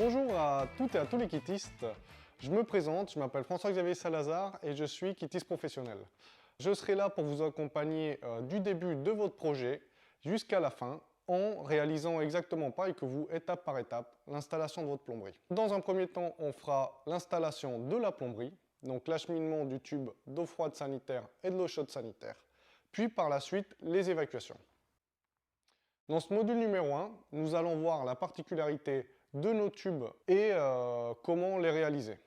Bonjour à toutes et à tous les kittistes. Je me présente, je m'appelle François-Xavier Salazar et je suis kittiste professionnel. Je serai là pour vous accompagner du début de votre projet jusqu'à la fin en réalisant exactement pareil que vous, étape par étape, l'installation de votre plomberie. Dans un premier temps, on fera l'installation de la plomberie, donc l'acheminement du tube d'eau froide sanitaire et de l'eau chaude sanitaire, puis par la suite les évacuations. Dans ce module numéro 1, nous allons voir la particularité de nos tubes et comment les réaliser.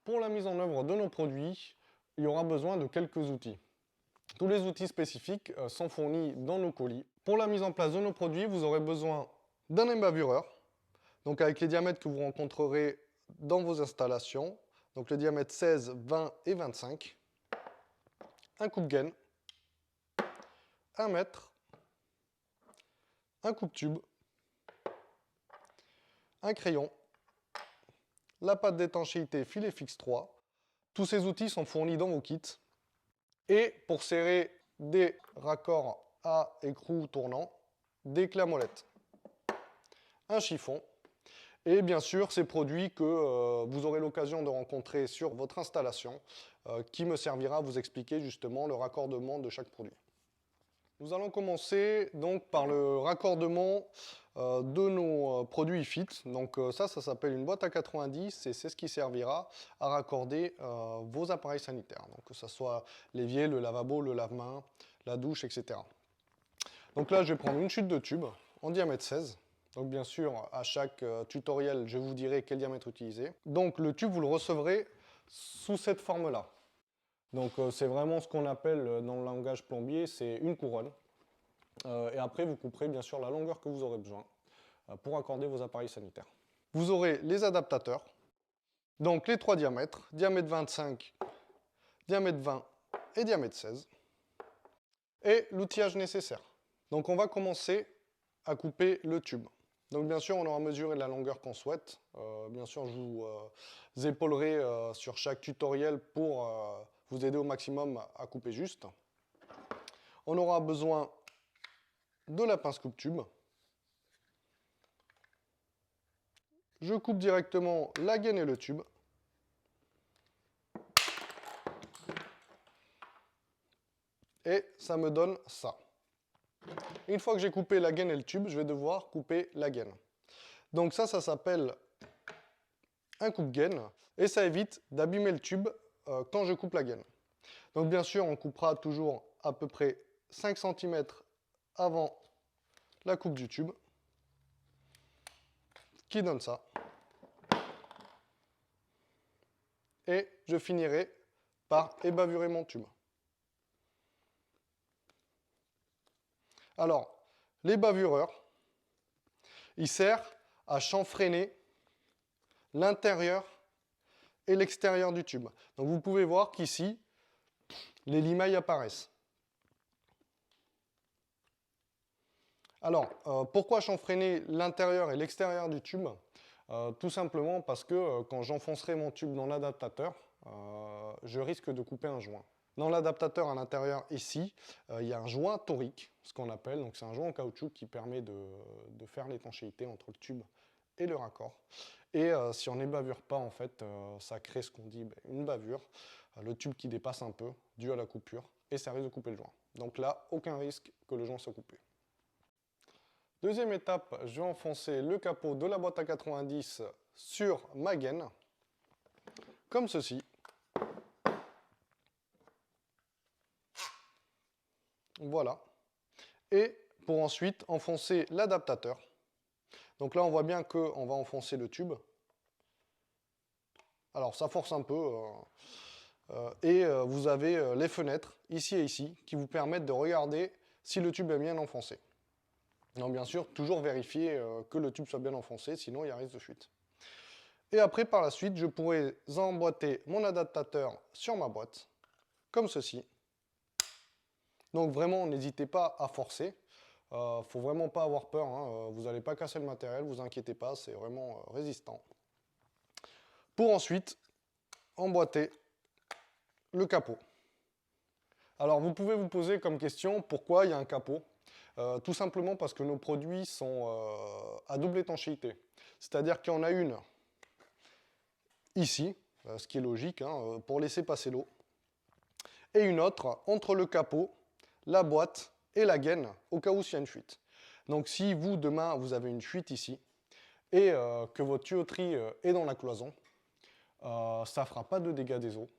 Pour la mise en œuvre de nos produits, il y aura besoin de quelques outils. Tous les outils spécifiques sont fournis dans nos colis. Pour la mise en place de nos produits, vous aurez besoin d'un embavureur, donc avec les diamètres que vous rencontrerez dans vos installations, donc le diamètre 16, 20 et 25, un coupe-gaine, 1 mètre, un coupe-tube, un crayon, la pâte d'étanchéité filet fixe 3. Tous ces outils sont fournis dans vos kits. Et pour serrer des raccords à écrou tournant, des clés à molette, un chiffon et bien sûr ces produits que vous aurez l'occasion de rencontrer sur votre installation qui me servira à vous expliquer justement le raccordement de chaque produit. Nous allons commencer donc par le raccordement de nos produits FIT. Donc ça s'appelle une boîte à 90 et c'est ce qui servira à raccorder vos appareils sanitaires. Donc que ce soit l'évier, le lavabo, le lave-mains, la douche, etc. Donc là, je vais prendre une chute de tube en diamètre 16. Donc bien sûr, à chaque tutoriel, je vous dirai quel diamètre utiliser. Donc le tube, vous le recevrez sous cette forme-là. Donc c'est vraiment ce qu'on appelle dans le langage plombier, c'est une couronne. Et après, vous couperez bien sûr la longueur que vous aurez besoin pour accorder vos appareils sanitaires. Vous aurez les adaptateurs, donc les 3 diamètres, diamètre 25, diamètre 20 et diamètre 16, et l'outillage nécessaire. Donc on va commencer à couper le tube. Donc bien sûr, on aura mesuré la longueur qu'on souhaite. Bien sûr, je vous épaulerai sur chaque tutoriel pour vous aider au maximum à couper juste. On aura besoin de la pince coupe-tube. Je coupe directement la gaine et le tube. Et ça me donne ça. Une fois que j'ai coupé la gaine et le tube, je vais devoir couper la gaine. Donc ça s'appelle un coupe-gaine et ça évite d'abîmer le tube quand je coupe la gaine. Donc bien sûr, on coupera toujours à peu près 5 cm avant la coupe du tube, qui donne ça. Et je finirai par ébavurer mon tube. Alors, l'ébavureur, il sert à chanfreiner l'intérieur et l'extérieur du tube. Donc vous pouvez voir qu'ici, les limailles apparaissent. Alors, pourquoi chanfreiner l'intérieur et l'extérieur du tube? Tout simplement parce que quand j'enfoncerai mon tube dans l'adaptateur, je risque de couper un joint. Dans l'adaptateur à l'intérieur ici, il y a un joint torique, ce qu'on appelle, donc c'est un joint en caoutchouc qui permet de faire l'étanchéité entre le tube et le raccord. Et si on n'ébavure pas, en fait, ça crée ce qu'on dit une bavure, le tube qui dépasse un peu, dû à la coupure, et ça risque de couper le joint. Donc là, aucun risque que le joint soit coupé. Deuxième étape, je vais enfoncer le capot de la boîte à 90 sur ma gaine, comme ceci. Voilà. Et pour ensuite enfoncer l'adaptateur. Donc là, on voit bien qu'on va enfoncer le tube. Alors, ça force un peu. Vous avez les fenêtres, ici et ici, qui vous permettent de regarder si le tube est bien enfoncé. Donc bien sûr, toujours vérifier que le tube soit bien enfoncé, sinon il y a risque de fuite. Et après, par la suite, je pourrai emboîter mon adaptateur sur ma boîte, comme ceci. Donc vraiment, n'hésitez pas à forcer. Faut vraiment pas avoir peur, hein. Vous n'allez pas casser le matériel, vous inquiétez pas, c'est vraiment résistant. Pour ensuite emboîter le capot. Alors vous pouvez vous poser comme question pourquoi il y a un capot. Tout simplement parce que nos produits sont à double étanchéité. C'est-à-dire qu'il y en a une ici, ce qui est logique, hein, pour laisser passer l'eau, et une autre entre le capot, la boîte et la gaine, au cas où il y a une fuite. Donc si vous, demain, vous avez une fuite ici, et que votre tuyauterie est dans la cloison, ça ne fera pas de dégâts des eaux,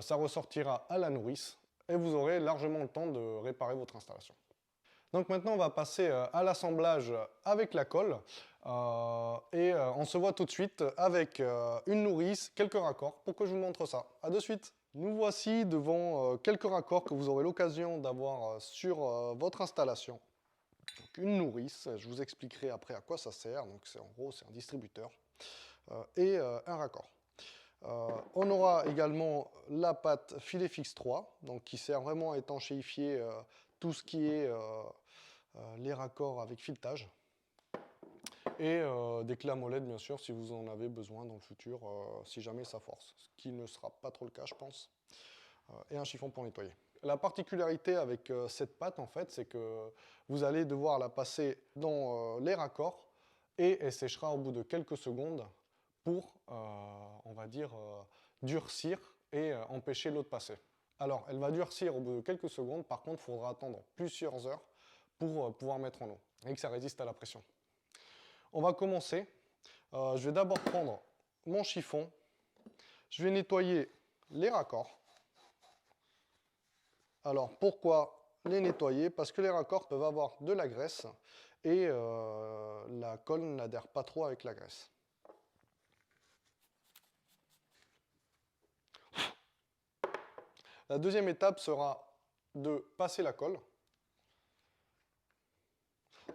ça ressortira à la nourrice, et vous aurez largement le temps de réparer votre installation. Donc maintenant, on va passer à l'assemblage avec la colle. On se voit tout de suite avec une nourrice, quelques raccords, pour que je vous montre ça. A de suite. Nous voici devant quelques raccords que vous aurez l'occasion d'avoir sur votre installation. Donc une nourrice, je vous expliquerai après à quoi ça sert. Donc en gros, c'est un distributeur et un raccord. On aura également la patte filet fixe 3, donc qui sert vraiment à étanchéifier tout ce qui est les raccords avec filetage. Et des clés à molette, bien sûr, si vous en avez besoin dans le futur, si jamais ça force, ce qui ne sera pas trop le cas, je pense. Et un chiffon pour nettoyer. La particularité avec cette pâte, en fait, c'est que vous allez devoir la passer dans les raccords et elle séchera au bout de quelques secondes pour, on va dire, durcir et empêcher l'eau de passer. Alors, elle va durcir au bout de quelques secondes, par contre, il faudra attendre plusieurs heures pour pouvoir mettre en eau et que ça résiste à la pression. On va commencer. Je vais d'abord prendre mon chiffon. Je vais nettoyer les raccords. Alors, pourquoi les nettoyer? Parce que les raccords peuvent avoir de la graisse et la colle n'adhère pas trop avec la graisse. La deuxième étape sera de passer la colle.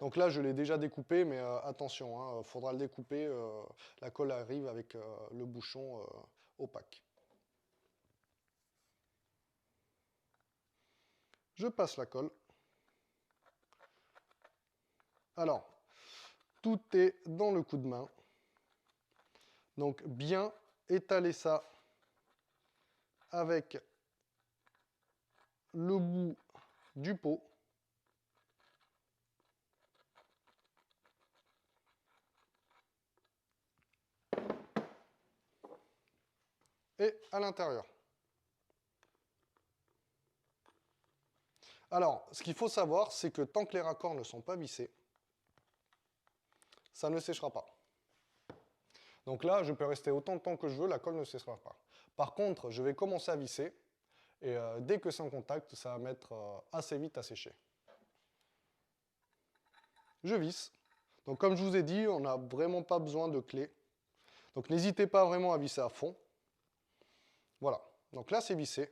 Donc là, je l'ai déjà découpé, mais attention, faudra le découper. La colle arrive avec le bouchon opaque. Je passe la colle. Alors, tout est dans le coup de main. Donc, bien étaler ça avec le bout du pot. Et à l'intérieur. Alors, ce qu'il faut savoir, c'est que tant que les raccords ne sont pas vissés, ça ne séchera pas. Donc là, je peux rester autant de temps que je veux, la colle ne séchera pas. Par contre, je vais commencer à visser, et dès que c'est en contact, ça va mettre assez vite à sécher. Je visse. Donc comme je vous ai dit, on n'a vraiment pas besoin de clé. Donc n'hésitez pas vraiment à visser à fond. Voilà, donc là c'est vissé.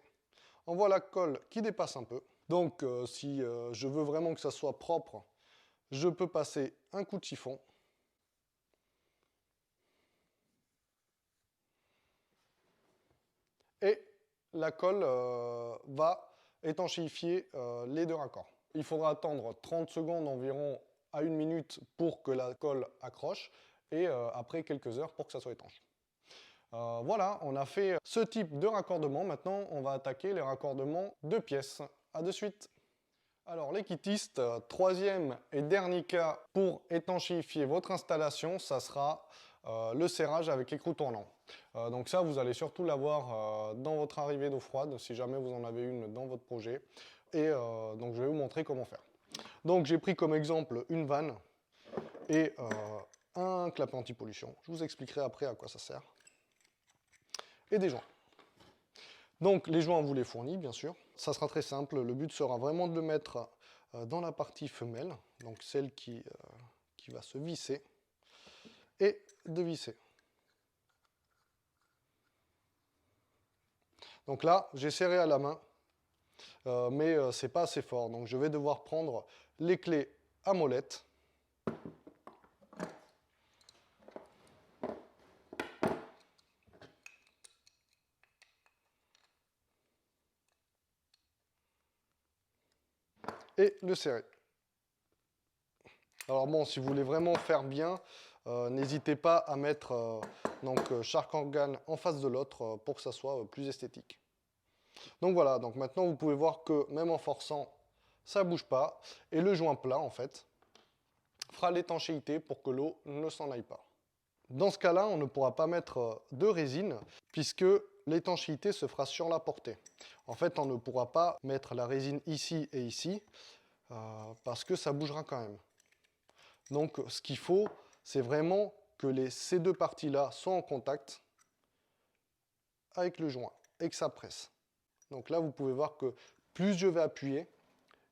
On voit la colle qui dépasse un peu. Donc si je veux vraiment que ça soit propre, je peux passer un coup de chiffon. Et la colle va étanchéifier les deux raccords. Il faudra attendre 30 secondes environ à 1 minute pour que la colle accroche et après quelques heures pour que ça soit étanche. Voilà, on a fait ce type de raccordement. Maintenant, on va attaquer les raccordements de pièces. A de suite. Alors, les kittistes, troisième et dernier cas pour étanchéifier votre installation, ça sera le serrage avec écrou tournant. Donc ça, vous allez surtout l'avoir dans votre arrivée d'eau froide, si jamais vous en avez une dans votre projet. Et donc, je vais vous montrer comment faire. Donc, j'ai pris comme exemple une vanne et un clapet anti-pollution. Je vous expliquerai après à quoi ça sert. Et des joints. Donc les joints, on vous les fournit, bien sûr. Ça sera très simple. Le but sera vraiment de le mettre dans la partie femelle, donc celle qui va se visser, et de visser. Donc là, j'ai serré à la main, mais c'est pas assez fort. Donc je vais devoir prendre les clés à molette. Et le serrer. Alors bon, si vous voulez vraiment faire bien, n'hésitez pas à mettre chaque organe en face de l'autre pour que ça soit plus esthétique. Donc voilà, donc maintenant vous pouvez voir que même en forçant, ça ne bouge pas. Et le joint plat, en fait, fera l'étanchéité pour que l'eau ne s'en aille pas. Dans ce cas-là, on ne pourra pas mettre de résine puisque l'étanchéité se fera sur la portée. En fait, on ne pourra pas mettre la résine ici et ici parce que ça bougera quand même. Donc, ce qu'il faut, c'est vraiment que ces deux parties-là soient en contact avec le joint et que ça presse. Donc là, vous pouvez voir que plus je vais appuyer,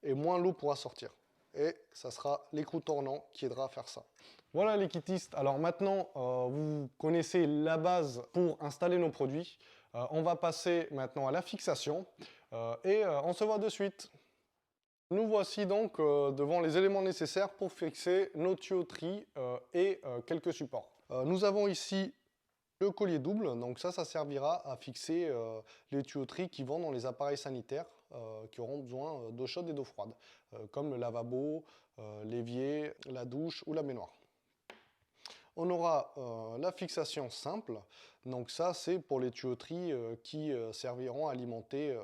et moins l'eau pourra sortir. Et ça sera l'écrou tournant qui aidera à faire ça. Voilà les kittistes, alors maintenant vous connaissez la base pour installer nos produits. On va passer maintenant à la fixation et on se voit de suite. Nous voici donc devant les éléments nécessaires pour fixer nos tuyauteries et quelques supports. Nous avons ici le collier double, donc ça servira à fixer les tuyauteries qui vont dans les appareils sanitaires qui auront besoin d'eau chaude et d'eau froide, comme le lavabo, l'évier, la douche ou la baignoire. On aura la fixation simple, donc ça c'est pour les tuyauteries qui serviront à alimenter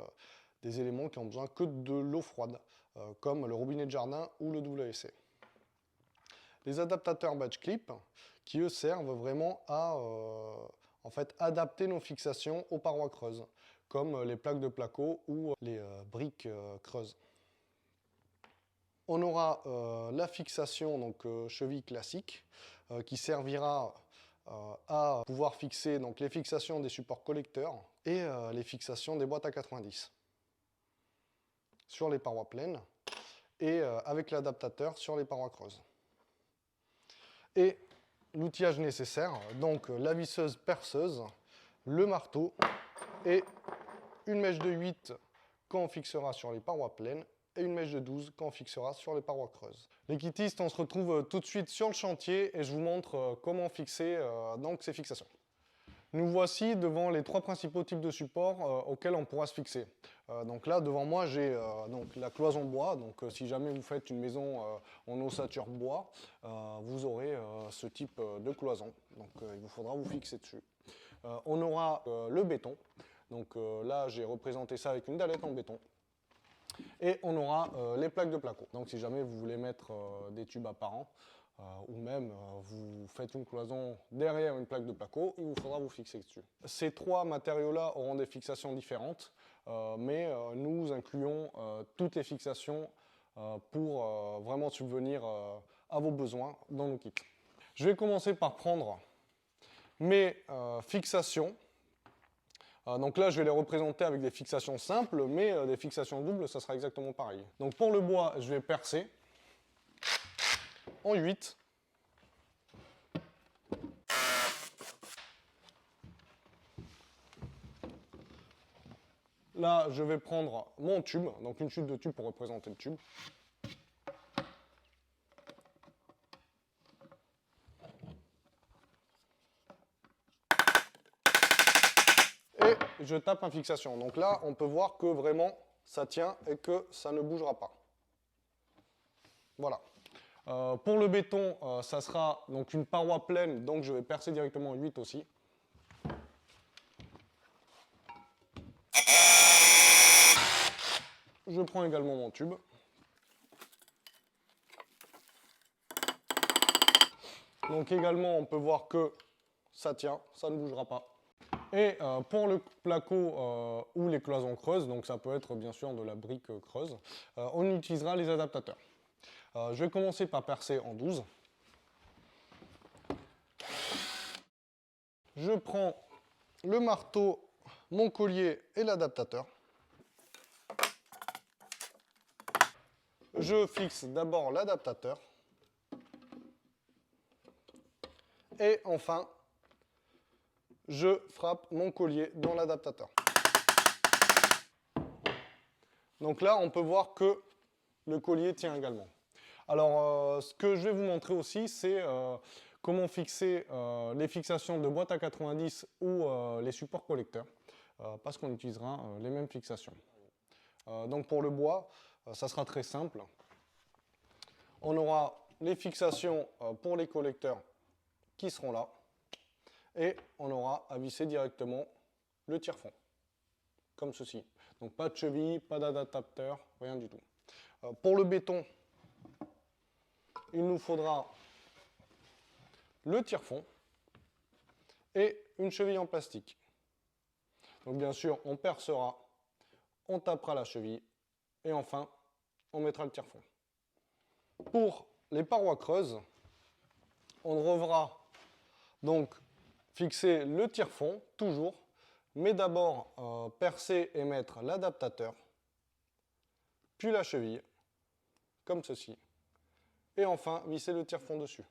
des éléments qui ont besoin que de l'eau froide, comme le robinet de jardin ou le WC. Les adaptateurs badge clip, qui eux servent vraiment à en fait, adapter nos fixations aux parois creuses, comme les plaques de placo ou les briques creuses. On aura la fixation donc, cheville classique, qui servira à pouvoir fixer donc, les fixations des supports collecteurs et les fixations des boîtes à 90 sur les parois pleines et avec l'adaptateur sur les parois creuses. Et l'outillage nécessaire, donc la visseuse perceuse, le marteau et une mèche de 8 quand on fixera sur les parois pleines et une mèche de 12 quand on fixera sur les parois creuses. Les kittistes, on se retrouve tout de suite sur le chantier et je vous montre comment fixer donc ces fixations. Nous voici devant les trois principaux types de supports auxquels on pourra se fixer. Donc là, devant moi, j'ai la cloison bois. Donc si jamais vous faites une maison en ossature bois, vous aurez ce type de cloison. Donc il vous faudra vous fixer dessus. On aura le béton. Donc là, j'ai représenté ça avec une dallette en béton. Et on aura les plaques de placo. Donc si jamais vous voulez mettre des tubes apparents, ou même vous faites une cloison derrière une plaque de placo, il vous faudra vous fixer dessus. Ces trois matériaux-là auront des fixations différentes, mais nous incluons toutes les fixations pour vraiment subvenir à vos besoins dans nos kits. Je vais commencer par prendre mes fixations. Donc là, je vais les représenter avec des fixations simples, mais des fixations doubles, ça sera exactement pareil. Donc pour le bois, je vais percer en 8. Là, je vais prendre mon tube, donc une chute de tube pour représenter le tube. Et je tape en fixation. Donc là, on peut voir que vraiment, ça tient et que ça ne bougera pas. Voilà. Pour le béton, ça sera donc une paroi pleine, donc je vais percer directement en 8 aussi. Je prends également mon tube. Donc également, on peut voir que ça tient, ça ne bougera pas. Et pour le placo ou les cloisons creuses, donc ça peut être bien sûr de la brique creuse, on utilisera les adaptateurs. Je vais commencer par percer en 12. Je prends le marteau, mon collier et l'adaptateur. Je fixe d'abord l'adaptateur. Et enfin, je frappe mon collier dans l'adaptateur. Donc là, on peut voir que le collier tient également. Alors, ce que je vais vous montrer aussi, c'est comment fixer les fixations de boîte à 90 ou les supports collecteurs, parce qu'on utilisera les mêmes fixations. Donc pour le bois, ça sera très simple. On aura les fixations pour les collecteurs qui seront là, et on aura à visser directement le tire-fond, comme ceci. Donc pas de cheville, pas d'adaptateur, rien du tout. Pour le béton, il nous faudra le tire-fond. et une cheville en plastique. Donc bien sûr, on percera, on tapera la cheville et enfin, on mettra le tire-fond. Pour les parois creuses, on devra donc fixer le tire-fond, toujours, mais d'abord percer et mettre l'adaptateur, puis la cheville, comme ceci, et enfin visser le tire-fond dessus.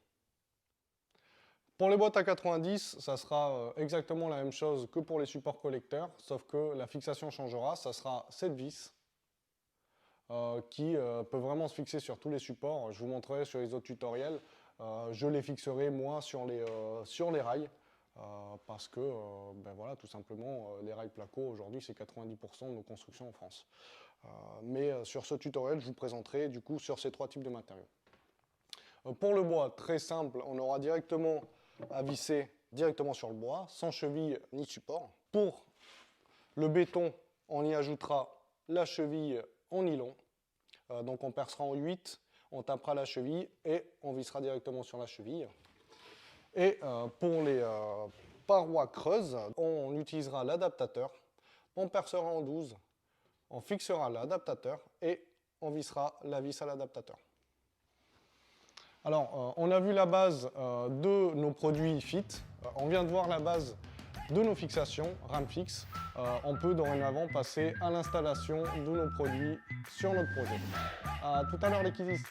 Pour les boîtes à 90, ça sera exactement la même chose que pour les supports collecteurs, sauf que la fixation changera, ça sera cette vis qui peut vraiment se fixer sur tous les supports. Je vous montrerai sur les autres tutoriels, je les fixerai moi sur les rails, parce que, ben voilà, tout simplement, les rails placo, aujourd'hui, c'est 90% de nos constructions en France. Mais sur ce tutoriel, je vous présenterai du coup sur ces trois types de matériaux. Pour le bois, très simple, on aura directement à visser directement sur le bois, sans cheville ni support. Pour le béton, on y ajoutera la cheville en nylon. Donc on percera en 8, on tapera la cheville et on vissera directement sur la cheville. Et pour les parois creuses, on utilisera l'adaptateur, on percera en 12, on fixera l'adaptateur et on vissera la vis à l'adaptateur. Alors, on a vu la base de nos produits FIT, on vient de voir la base de nos fixations Ramfix. On peut dorénavant passer à l'installation de nos produits sur notre projet. À tout à l'heure les kiddies.